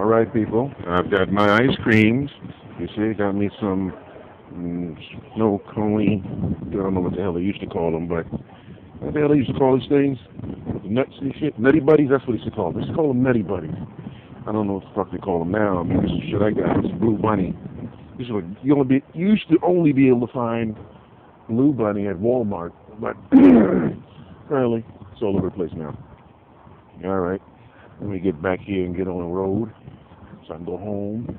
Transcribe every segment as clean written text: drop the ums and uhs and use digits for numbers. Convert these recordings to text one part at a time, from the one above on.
All right, people. I've got my ice creams. You see, got me some snow cone. I don't know what the hell they used to call them, but what the hell they used to call these things? Nuts and shit. Nutty buddies. That's what they used to call them. They used to call them nutty buddies. I don't know what the fuck they call them now. I mean, this is shit I got. This is Blue Bunny. This is what you used to only be able to find Blue Bunny at Walmart, but apparently it's all over the place now. All right. Let me get back here and get on the road so I can go home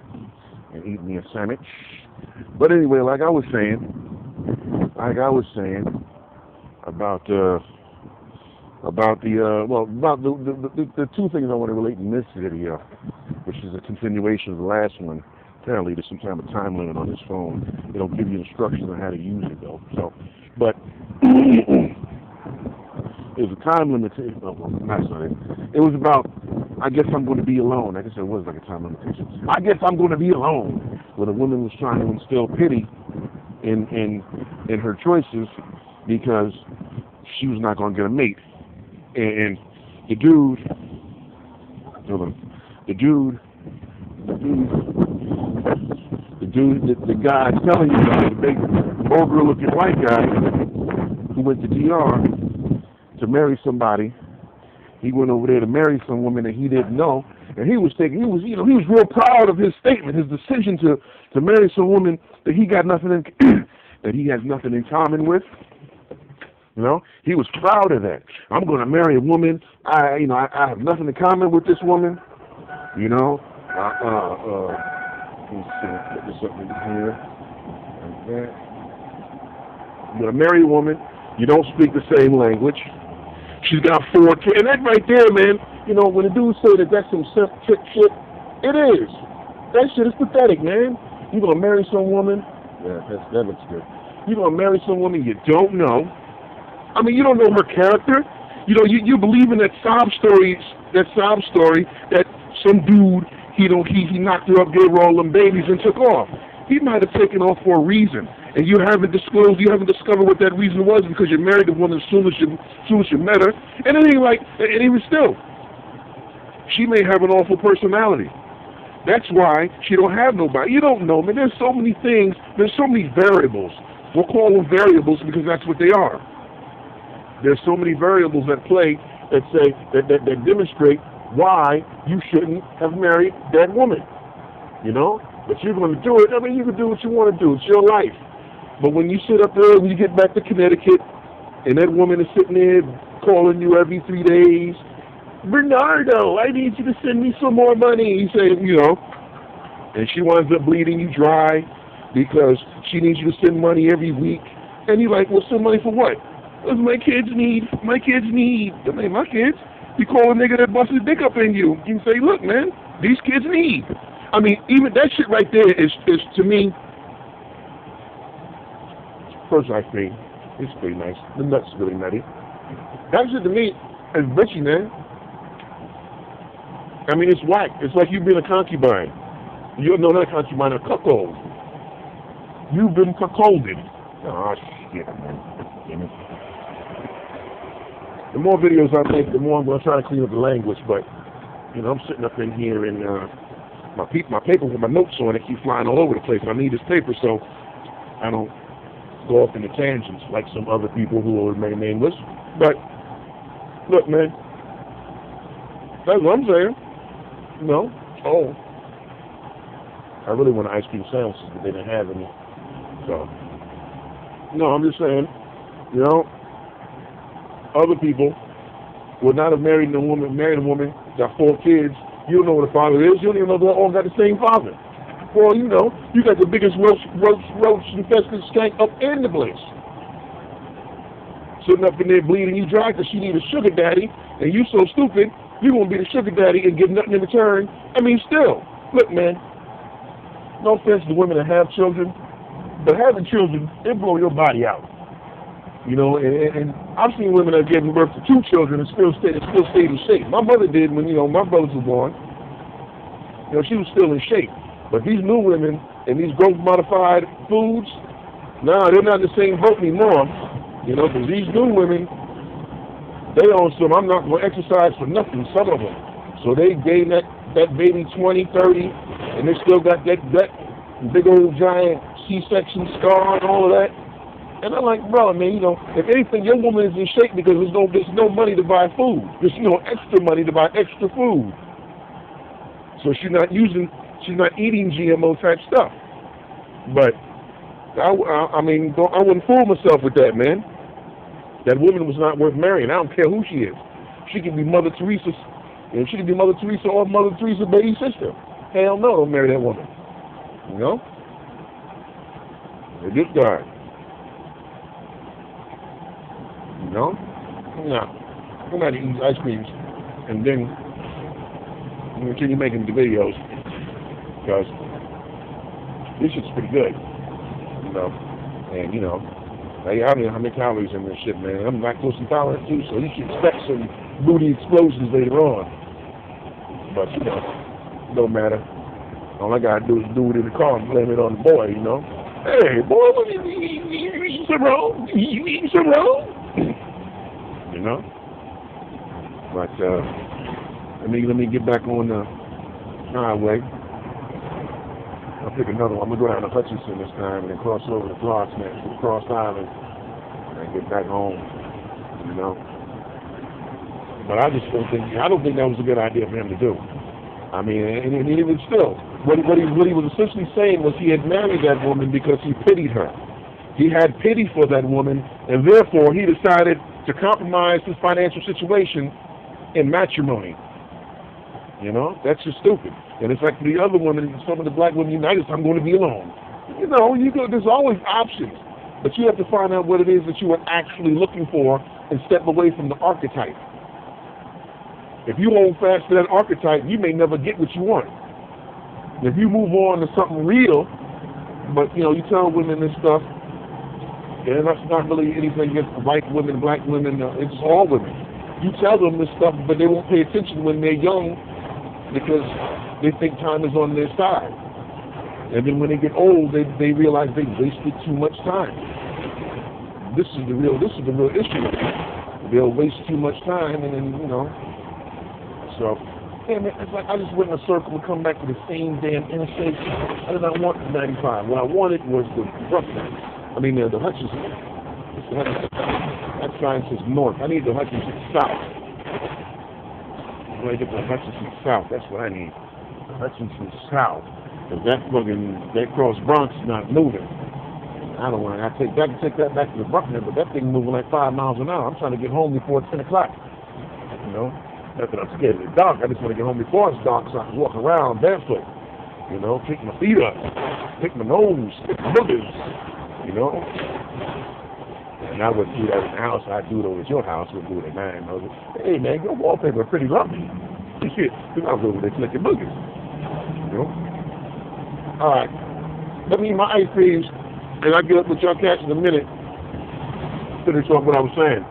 and eat me a sandwich. But anyway, like I was saying about the two things I want to relate in this video, which is a continuation of the last one. Apparently, there's some kind of time limit on this phone. They don't give you instructions on how to use it though. So, but there's a time limitation. Oh, well, that's not it. It was about, I guess I'm going to be alone. I guess it was like a time limitation. I guess I'm going to be alone. Where the woman was trying to instill pity in her choices because she was not going to get a mate. And the guy telling you about the big ogre-looking white guy who went to DR to marry somebody. He went over there to marry some woman that he didn't know, and he was real proud of his statement, his decision to marry some woman that he got nothing in, that he has nothing in common with. You know, he was proud of that. I'm going to marry a woman. I have nothing in common with this woman. You know, let me see, put this up in here. Like that. You're going to marry a woman. You don't speak the same language. She's got 4 kids. And that right there, man, you know, when the dudes say that that's some trick shit, it is. That shit is pathetic, man. You're going to marry some woman. Yeah, that looks good. You're going to marry some woman you don't know. I mean, you don't know her character. You know, you believe in that sob story that some dude, he knocked her up, gave her all them babies, and took off. He might have taken off for a reason, and you haven't disclosed, you haven't discovered what that reason was because you married the woman as soon as you met her, and it ain't like, and even still, she may have an awful personality. That's why she don't have nobody. You don't know, man. There's so many things. There's so many variables. We'll call them variables because that's what they are. There's so many variables at play that say that demonstrate why you shouldn't have married that woman. You know? But you're going to do it. I mean, you can do what you want to do. It's your life. But when you sit up there, when you get back to Connecticut, and that woman is sitting there calling you every 3 days, Bernardo, I need you to send me some more money. You say, you know, and she winds up bleeding you dry because she needs you to send money every week. And you're like, well, send money for what? Because my kids need. Them ain't my kids. You call a nigga that busts his dick up in you. You can say, look, man, these kids need. I mean, even that shit right there is to me, first ice cream. It's pretty nice. The nuts are really nutty. That shit to me is bitchy, man. I mean, it's whack. It's like you being a concubine. You're not a concubine, a cuckold. You've been cuckolded. Oh, shit, man. The more videos I make, the more I'm going to try to clean up the language, but, you know, I'm sitting up in here and my paper with my notes on it keep flying all over the place. I need this paper so I don't go off into tangents like some other people who will remain nameless. But, look, man, that's what I'm saying. No. Oh. I really want ice cream sandwiches, but they didn't have any. So, no, I'm just saying, you know, other people would not have married a woman, got 4 kids. You don't know what a father is. You don't even know they all got the same father. Well, you know, you got the biggest roach infested skank up in the place. Sitting up in there bleeding you dry because she need a sugar daddy, and you so stupid, you're going to be the sugar daddy and get nothing in return. I mean, still, look, man, no offense to women that have children, but having children, it blow your body out. You know, and I've seen women that have given birth to 2 children and still stayed in shape. My mother did when, you know, my brothers were born. You know, she was still in shape. But these new women and these growth-modified foods, nah, they're not in the same boat anymore. You know, because these new women, they on some, I'm not going to exercise for nothing, some of them. So they gain that that baby 20, 30, and they still got that big old giant C-section scar and all of that. And I'm like, bro, man, you know, if anything, your woman is in shape because there's no money to buy food. There's no extra money to buy extra food. So she's not eating GMO type stuff. But I mean, I wouldn't fool myself with that, man. That woman was not worth marrying. I don't care who she is. She could be Mother Teresa, and she could be Mother Teresa or Mother Teresa's baby sister. Hell no, don't marry that woman. You know? They just died. You know? No. I'm not eating ice creams and then continue making the videos because this shit's pretty good. You know? And, you know, I don't know how many calories in this shit, man. I'm lactose intolerant too, so you should expect some booty explosions later on. But, you know, no matter. All I gotta do is do it in the car and blame it on the boy, you know. Hey, boy, you eating some wrong? You eating some wrong? You know? But, let me get back on the highway. I'll pick another one. I'm going to go down to Hutchinson this time and then cross over to Cross Island and get back home, you know. But I don't think that was a good idea for him to do. I mean, and even still, what he was essentially saying was he had married that woman because he pitied her. He had pity for that woman, and therefore he decided to compromise his financial situation in matrimony. You know, that's just stupid. And it's like the other women, some of the black women united, I'm going to be alone. You know, there's always options, but you have to find out what it is that you are actually looking for and step away from the archetype. If you hold fast to that archetype, you may never get what you want. If you move on to something real, but you know, you tell women this stuff, and that's not really anything against white women, black women, it's all women. You tell them this stuff, but they won't pay attention when they're young because they think time is on their side. And then when they get old, they realize they wasted too much time. This is the real issue. They'll waste too much time, and then, you know. So, yeah, man, it's like I just went in a circle and come back to the same damn interstate. I did not want the 95. What I wanted was the the Hutchinson. That sign says north. I need the Hutchinson south. When I get the Hutchinson south, that's what I need. The Hutchinson south. Because that cross Bronx is not moving. I don't want to. I can take that back to the Buckner, but that thing moving like 5 miles an hour. I'm trying to get home before 10 o'clock. You know? Not that I'm scared of the dark. I just want to get home before it's dark so I can walk around barefoot. You know, pick my feet up, pick my nose, pick my boogers. You know? And I wouldn't do that in the house. I'd do it over at your house. We'd do it at mine. Hey, man, your wallpaper is pretty lovely. Shit, I'll go over there and collect your boogers. You know? All right. Let me eat my ice creams, and I'll get up with y'all cats in a minute. Finish off what I was saying.